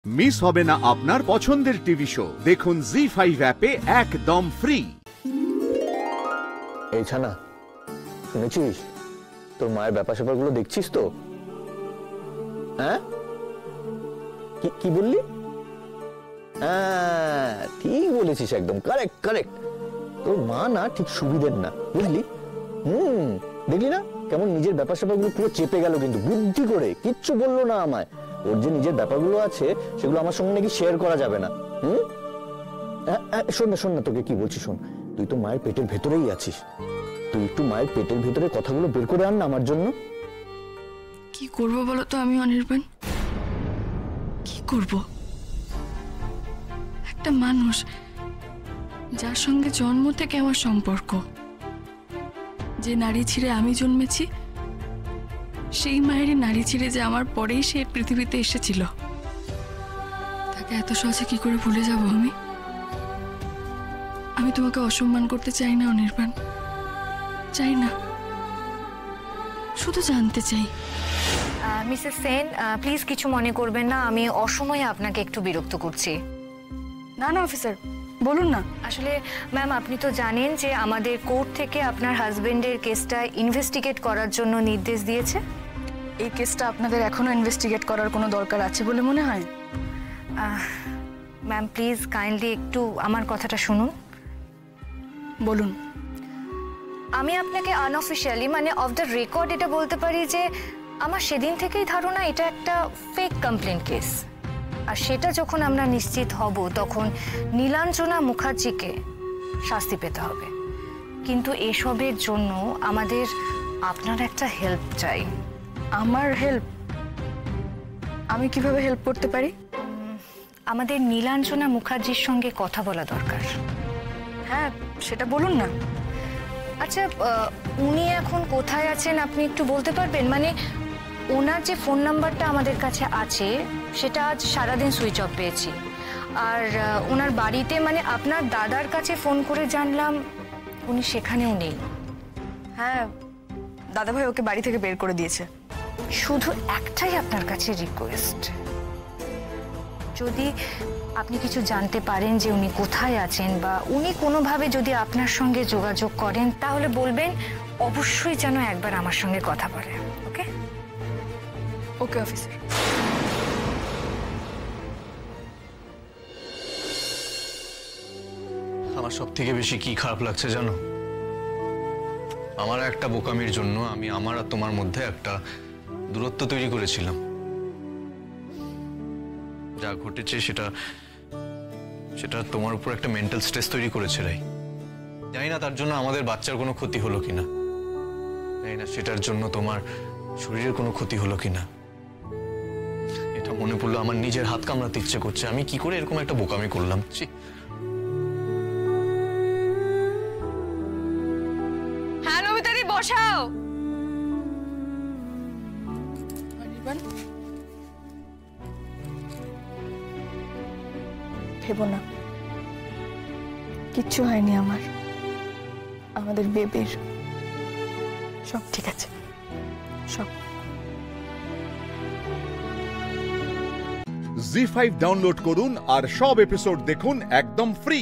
Miss হবে না আপনার পছন্দের টিভি শো। দেখুন জি5 অ্যাপে একদম ফ্রি। এই ছানা, শুনেছিস তোর মায়ের ব্যাপার স্যাপারগুলো দেখছিস তো? হ্যাঁ, কি বললি? হ্যাঁ, ঠিক বলেছিস, একদম কারেক্ট কারেক্ট। তোর মা না ঠিক সুবিধের না, বুঝলি? দেখলি না কেমন নিজের ব্যাপার স্যাপারগুলো পুরো চেপে গেল, কিন্তু বুদ্ধি করে কিচ্ছু বললো না আমায়। ওর যে নিজের ব্যাপারগুলো আছে সেগুলো আমার সঙ্গে নাকি শেয়ার করা যাবে না। শোন না, তোকে কি বলছি শোন। তুই তো মায়ের পেটের ভেতরেই আছিস, তুই একটু মায়ের পেটের ভেতরে কথাগুলো বের করে আন না আমার জন্য। কি করব বলো তো আমি অনির্বাণ, কি করব? একটা মানুষ যার সঙ্গে জন্ম থেকে আমার সম্পর্ক, যে নারী ছিঁড়ে আমি জন্মেছি, সেই মায়েরই নারী ছিঁড়ে যে আমার পরেই সে পৃথিবীতে এসেছিল, তাকে এত সহজে কি করে ভুলে যাব আমি? আমি তোমাকে অসম্মান করতে চাই না অনির্বাণ, চাই না, শুধু জানতে চাই। মিসেস সেন, প্লিজ কিছু মনে করবেন না, আমি অসময়ে আপনাকে একটু বিরক্ত করছি। না না অফিসার, বলুন না। আসলে ম্যাম, আপনি তো জানেন যে আমাদের কোর্ট থেকে আপনার হাজবেন্ডের কেসটা ইনভেস্টিগেট করার জন্য নির্দেশ দিয়েছে। এই কেসটা আপনাদের এখনো ইনভেস্টিগেট করার কোনো দরকার আছে বলে মনে হয়? ম্যাম প্লিজ কাইন্ডলি একটু আমার কথাটা শুনুন। বলুন। আমি আপনাকে আনঅফিশিয়ালি, মানে অফ দ্য রেকর্ড এটা বলতে পারি যে আমার সেদিন থেকেই ধারণা এটা একটা ফেক কমপ্লেন কেস। আর সেটা যখন আমরা নিশ্চিত হব তখন নীলাঞ্জনা মুখার্জিকে শাস্তি পেতে হবে। কিন্তু এসবের জন্য আমাদের আপনার একটা হেল্প চাই। আমার হেল্প? আমি কিভাবে হেল্প করতে পারি? আমাদের নীলাঞ্জনা মুখার্জির সঙ্গে কথা বলা দরকার। হ্যাঁ, সেটা বলুন না। আচ্ছা, উনি এখন কোথায় আছেন আপনি একটু বলতে পারবেন? মানে ওনার যে ফোন নাম্বারটা আমাদের কাছে আছে সেটা আজ সারাদিন সুইচ অফ পেয়েছি। আর ওনার বাড়িতে, মানে আপনার দাদার কাছে ফোন করে জানলাম উনি সেখানেও নেই। হ্যাঁ, দাদাভাই ওকে বাড়ি থেকে বের করে দিয়েছে। শুধু একটাই আপনার কাছে রিকোয়েস্ট, যদি আপনি কিছু জানতে পারেন যে উনি কোথায় আছেন বা উনি কোনোভাবে যদি আপনার সঙ্গে যোগাযোগ করেন তাহলে বলবেন অবশ্যই যেন একবার আমার সঙ্গে কথা বলে। ওকে? Okay officer. আমার সব থেকে বেশি কি খারাপ লাগছে জানো? আমার একটা বোকামির জন্য আমি আমার আর তোমার মধ্যে একটা দূরত্ব তৈরি করেছিলাম। যা ঘটেছে সেটা তোমার উপর একটা মেন্টাল স্ট্রেস তৈরি করেছে রাই। জানি না তার জন্য আমাদের বাচ্চার কোনো ক্ষতি হলো কিনা, জানি না সেটার জন্য তোমার শরীরের কোনো ক্ষতি হলো কিনা। এটা মনে পড়লো আমার নিজের হাত কামড়াতে ইচ্ছে করছে। আমি কি করে এরকম একটা বোকামি করলাম? হ্যাঁ নমিতাদি, বসাও। অনির্বাণ, ভেবো না, কিচ্ছু হয়নি আমার। আমাদের বেবির সব ঠিক আছে, সব। জি5 ডাউনলোড করুন আর সব এপিসোড দেখুন একদম ফ্রি।